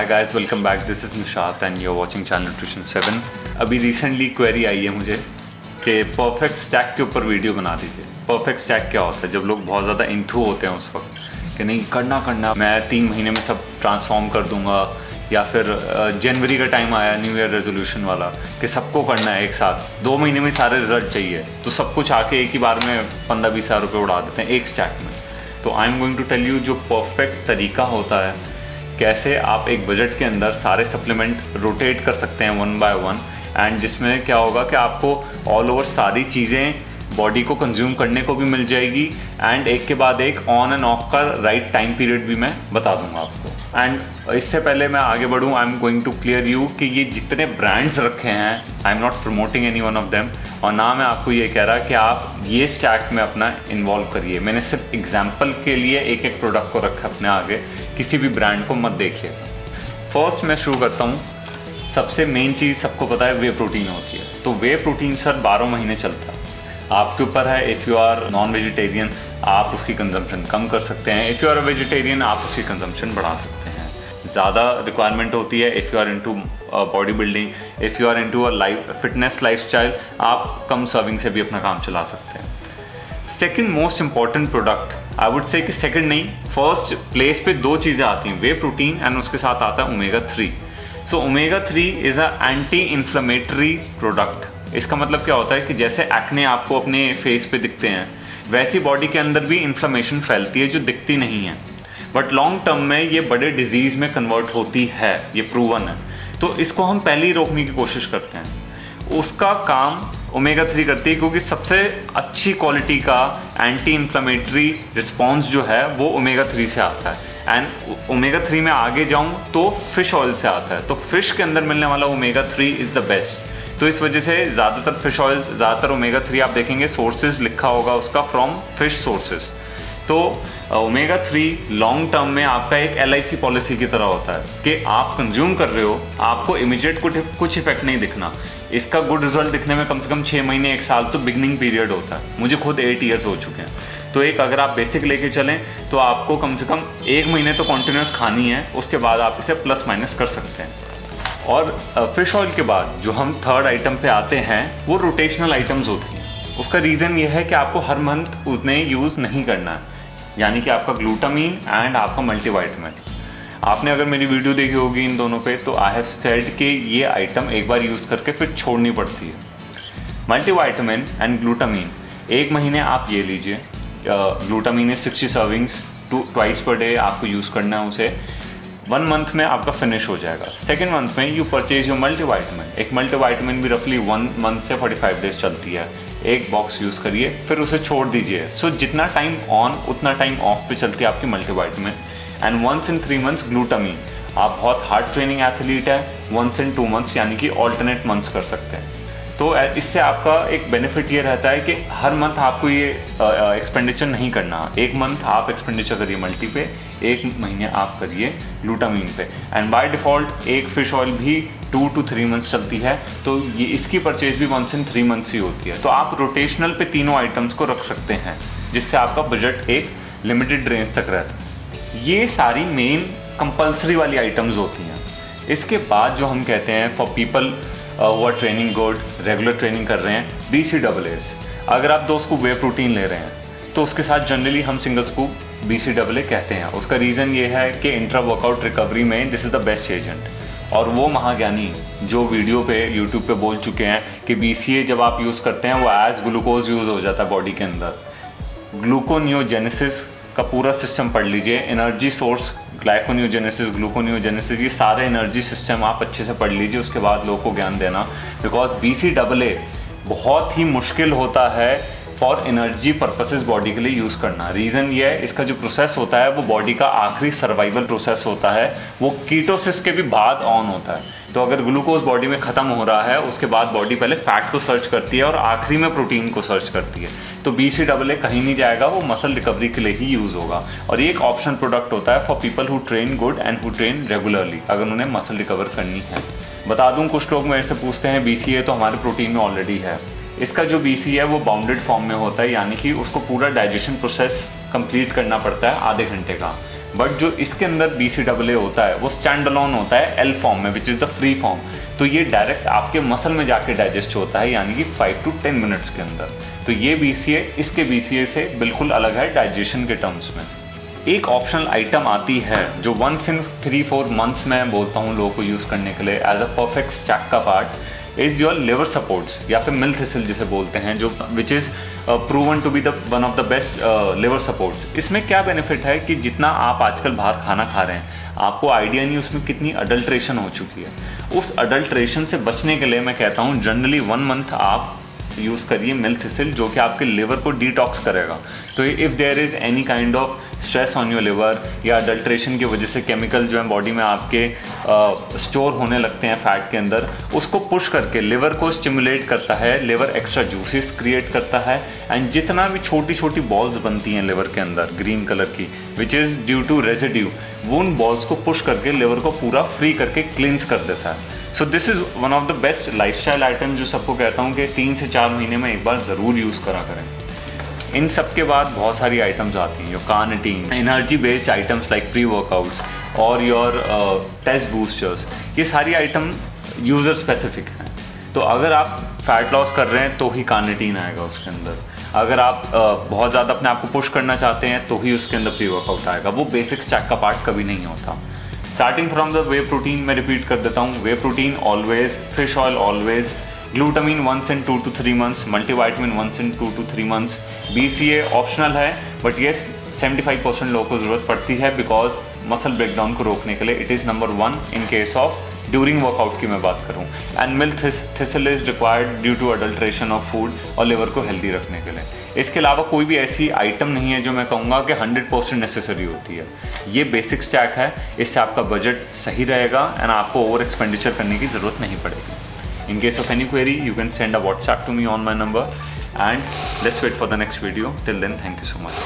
Hi guys, welcome back. This is Nishat and you are watching channel nutrition 7। अभी recently query आई है मुझे कि perfect stack के ऊपर वीडियो बना दीजिए। परफेक्ट स्टैक क्या होता है? जब लोग बहुत ज़्यादा इंथू होते हैं उस वक्त कि नहीं करना मैं 3 महीने में सब ट्रांसफॉर्म कर दूंगा, या फिर जनवरी का टाइम आया न्यू ईयर रेजोल्यूशन वाला कि सबको करना है एक साथ, 2 महीने में सारे रिजल्ट चाहिए, तो सब कुछ आके एक ही बार में 15-20 हज़ार रुपये उड़ा देते हैं एक स्टैक में। तो I am going to tell you जो परफेक्ट तरीका होता है कैसे आप एक बजट के अंदर सारे सप्लीमेंट रोटेट कर सकते हैं 1 बाय 1, एंड जिसमें क्या होगा कि आपको ऑल ओवर सारी चीज़ें बॉडी को कंज्यूम करने को भी मिल जाएगी, एंड एक के बाद एक ऑन एंड ऑफ का राइट टाइम पीरियड भी मैं बता दूंगा आपको। एंड इससे पहले मैं आगे बढ़ूँ, I am going to clear you कि ये जितने ब्रांड्स रखे हैं, I am not promoting any one of them, और ना मैं आपको ये कह रहा कि आप ये स्टैक में अपना इन्वॉल्व करिए। मैंने सिर्फ एग्जाम्पल के लिए एक एक प्रोडक्ट को रखा अपने आगे, किसी भी ब्रांड को मत देखिएगा। फर्स्ट मैं शुरू करता हूँ। सबसे मेन चीज़ सबको पता है वे प्रोटीन होती है। तो वे प्रोटीन सर 12 महीने चलता है। आपके ऊपर है, if you are non vegetarian आप उसकी कंजम्पशन कम कर सकते हैं, if you are a vegetarian आप उसकी कंजम्पशन बढ़ा सकते हैं। ज़्यादा रिक्वायरमेंट होती है if you are into body building, if you are into a fitness lifestyle, आप कम सर्विंग से भी अपना काम चला सकते हैं। Second most important product, I would say कि सेकेंड नहीं, फर्स्ट प्लेस पे 2 चीज़ें आती हैं, वे प्रोटीन एंड उसके साथ आता है omega 3। So omega 3 is a anti inflammatory product. इसका मतलब क्या होता है कि जैसे एक्ने आपको अपने फेस पे दिखते हैं, वैसी बॉडी के अंदर भी इन्फ्लेमेशन फैलती है जो दिखती नहीं है, बट लॉन्ग टर्म में ये बड़े डिजीज़ में कन्वर्ट होती है, ये प्रूवन है। तो इसको हम पहले ही रोकने की कोशिश करते हैं। उसका काम ओमेगा 3 करती है, क्योंकि सबसे अच्छी क्वालिटी का एंटी इन्फ्लेमेटरी रिस्पॉन्स जो है वो ओमेगा 3 से आता है। एंड ओमेगा 3 में आगे जाऊँ तो फिश ऑयल से आता है। तो फिश के अंदर मिलने वाला ओमेगा 3 इज़ द बेस्ट। तो इस वजह से ज़्यादातर फिश ऑयल, ज़्यादातर ओमेगा 3 आप देखेंगे सोर्सेज लिखा होगा उसका फ्रॉम फिश सोर्सेज। तो ओमेगा 3 लॉन्ग टर्म में आपका एक LIC पॉलिसी की तरह होता है कि आप कंज्यूम कर रहे हो, आपको इमीडिएट कुछ इफेक्ट नहीं दिखना। इसका गुड रिजल्ट दिखने में कम से कम 6 महीने 1 साल तो बिगनिंग पीरियड होता है। मुझे खुद 8 ईयर्स हो चुके हैं। तो एक अगर आप बेसिक लेके चलें तो आपको कम से कम 1 महीने तो कॉन्टिन्यूस खानी है, उसके बाद आप इसे प्लस माइनस कर सकते हैं। और फिश ऑयल के बाद जो हम थर्ड आइटम पे आते हैं वो रोटेशनल आइटम्स होती हैं। उसका रीज़न ये है कि आपको हर मंथ उतने यूज़ नहीं करना है, यानी कि आपका ग्लूटामीन एंड आपका मल्टीवाइटामिन। आपने अगर मेरी वीडियो देखी होगी इन दोनों पे, तो आई हैव सेड कि ये आइटम एक बार यूज़ करके फिर छोड़नी पड़ती है। मल्टीवाइटामिन एंड ग्लूटामीन 1 महीने आप ये लीजिए। Glutamine is 60 servings, twice per day आपको यूज़ करना है उसे। 1 मंथ में आपका फिनिश हो जाएगा। सेकेंड मंथ में यू परचेज योर मल्टीवाइटामिन। एक मल्टीवाइटामिन भी रफली 1 मंथ से 45 डेज चलती है। एक बॉक्स यूज़ करिए, फिर उसे छोड़ दीजिए। सो जितना टाइम ऑन उतना टाइम ऑफ पे चलती है आपकी multivitamin. And once in 3 months glutamine. आप बहुत हार्ड ट्रेनिंग एथलीट है, 1 इन 2 मंथ्स यानी कि ऑल्टरनेट मंथ्स कर सकते हैं। तो इससे आपका एक बेनिफिट ये रहता है कि हर मंथ आपको ये एक्सपेंडिचर नहीं करना। 1 मंथ आप एक्सपेंडिचर करिए मल्टी पे, 1 महीने आप करिए ग्लूटामीन पे। एंड बाय डिफ़ॉल्ट एक फ़िश ऑयल भी 2 to 3 मंथ्स चलती है, तो ये इसकी परचेज भी 1 in 3 मंथ्स ही होती है। तो आप रोटेशनल पे तीनों आइटम्स को रख सकते हैं, जिससे आपका बजट एक लिमिटेड रेंज तक रहता है। ये सारी मेन कंपल्सरी वाली आइटम्स होती हैं। इसके बाद जो हम कहते हैं फॉर पीपल वो ट्रेनिंग गुड, रेगुलर ट्रेनिंग कर रहे हैं, BCAAs। अगर आप 2 स्कूप वे प्रोटीन ले रहे हैं तो उसके साथ जनरली हम सिंगल स्कूप BCAA कहते हैं। उसका रीज़न ये है कि इंट्रा वर्कआउट रिकवरी में this is the best agent. और वो महाज्ञानी जो वीडियो पे यूट्यूब पे बोल चुके हैं कि BCA जब आप यूज़ करते हैं वो एज ग्लूकोज यूज़ हो जाता है बॉडी के अंदर। ग्लूकोनियोजेनेसिस का पूरा सिस्टम पढ़ लीजिए, एनर्जी सोर्स, ग्लाइकोनियोजेनेसिस, ग्लूकोनियोजेनेसिस, ये सारे एनर्जी सिस्टम आप अच्छे से पढ़ लीजिए, उसके बाद लोगों को ज्ञान देना। बिकॉज BCAA बहुत ही मुश्किल होता है फॉर एनर्जी पर्पसेस बॉडी के लिए यूज़ करना। रीज़न ये है, इसका जो प्रोसेस होता है वो बॉडी का आखिरी सर्वाइवल प्रोसेस होता है, वो कीटोसिस के भी बाद ऑन होता है। तो अगर ग्लूकोज बॉडी में ख़त्म हो रहा है, उसके बाद बॉडी पहले फैट को सर्च करती है और आखिरी में प्रोटीन को सर्च करती है। तो BCAA कहीं नहीं जाएगा, वो मसल रिकवरी के लिए ही यूज़ होगा। और ये एक ऑप्शन प्रोडक्ट होता है for people who train good and who train regularly, अगर उन्हें मसल रिकवर करनी है। बता दूं, कुछ लोग मेरे से पूछते हैं BCA तो हमारे प्रोटीन में ऑलरेडी है। इसका जो BCA है वो बाउंडेड फॉर्म में होता है, यानी कि उसको पूरा डाइजेशन प्रोसेस कंप्लीट करना पड़ता है आधे घंटे का। बट जो इसके अंदर BCAA होता है वो स्टैंड अलोन होता है L फॉर्म में, which is the free form. तो ये डायरेक्ट आपके मसल में जाके डाइजेस्ट होता है, यानी कि 5 to 10 मिनट्स के अंदर। तो ये BCA इसके BCA से बिल्कुल अलग है डाइजेशन के टर्म्स में। एक ऑप्शनल आइटम आती है जो वंस इन 3-4 मंथ्स में बोलता हूँ लोगों को यूज़ करने के लिए एज अ परफेक्ट स्टैक का part is your liver supports या फिर मिल थिसल जिसे बोलते हैं, जो which is proven to be the one of the best liver supports. इसमें क्या बेनिफिट है कि जितना आप आजकल बाहर खाना खा रहे हैं आपको आइडिया नहीं उसमें कितनी अडल्ट्रेशन हो चुकी है। उस अडल्ट्रेशन से बचने के लिए मैं कहता हूँ जनरली 1 मंथ आप यूज़ करिए मिल थिसल, जो कि आपके लिवर को डिटॉक्स करेगा। तो if there is any kind of stress on your liver या अडल्ट्रेशन की वजह से केमिकल जो है बॉडी में आपके स्टोर होने लगते हैं फैट के अंदर, उसको पुश करके लिवर को स्टिमुलेट करता है, लिवर एक्स्ट्रा जूसेस क्रिएट करता है, एंड जितना भी छोटी छोटी बॉल्स बनती हैं लिवर के अंदर ग्रीन कलर की which is due to residue, वो उन बॉल्स को पुश करके लिवर को पूरा फ्री करके क्लींस कर देता है। So this is one of the best lifestyle item जो सबको कहता हूँ कि 3 से 4 महीने में एक बार ज़रूर यूज़ करा करें। इन सब के बाद बहुत सारी आइटम्स आती हैं, your carnitine, energy based items like pre workouts और योर टेस्ट बूस्टर्स। ये सारी आइटम यूज़र स्पेसिफिक हैं। तो अगर आप फैट लॉस कर रहे हैं तो ही कार्निटीन आएगा उसके अंदर, अगर आप बहुत ज़्यादा अपने आप को पुश करना चाहते हैं तो ही उसके अंदर प्री वर्कआउट आएगा। वो बेसिक स्टैक का पार्ट कभी नहीं होता। Starting from the whey protein मैं रिपीट कर देता हूँ, whey protein always, fish oil always, glutamine once in 2 to 3 months, multivitamin once in 2 to 3 months, BCA optional है बट येस 75% लोगों को ज़रूरत पड़ती है बिकॉज मसल ब्रेकडाउन को रोकने के लिए। It is number 1 in case of during workout की मैं बात करूँ। And milk thistle is required due to adulteration of food और लिवर को हेल्दी रखने के लिए। इसके अलावा कोई भी ऐसी आइटम नहीं है जो मैं कहूँगा कि 100% नेसेसरी होती है। ये बेसिक स्टैक है, इससे आपका बजट सही रहेगा एंड आपको ओवर एक्सपेंडिचर करने की ज़रूरत नहीं पड़ेगी। In case of any query, you can send a WhatsApp to me on my number, and let's wait for the next video. Till then, thank you so much.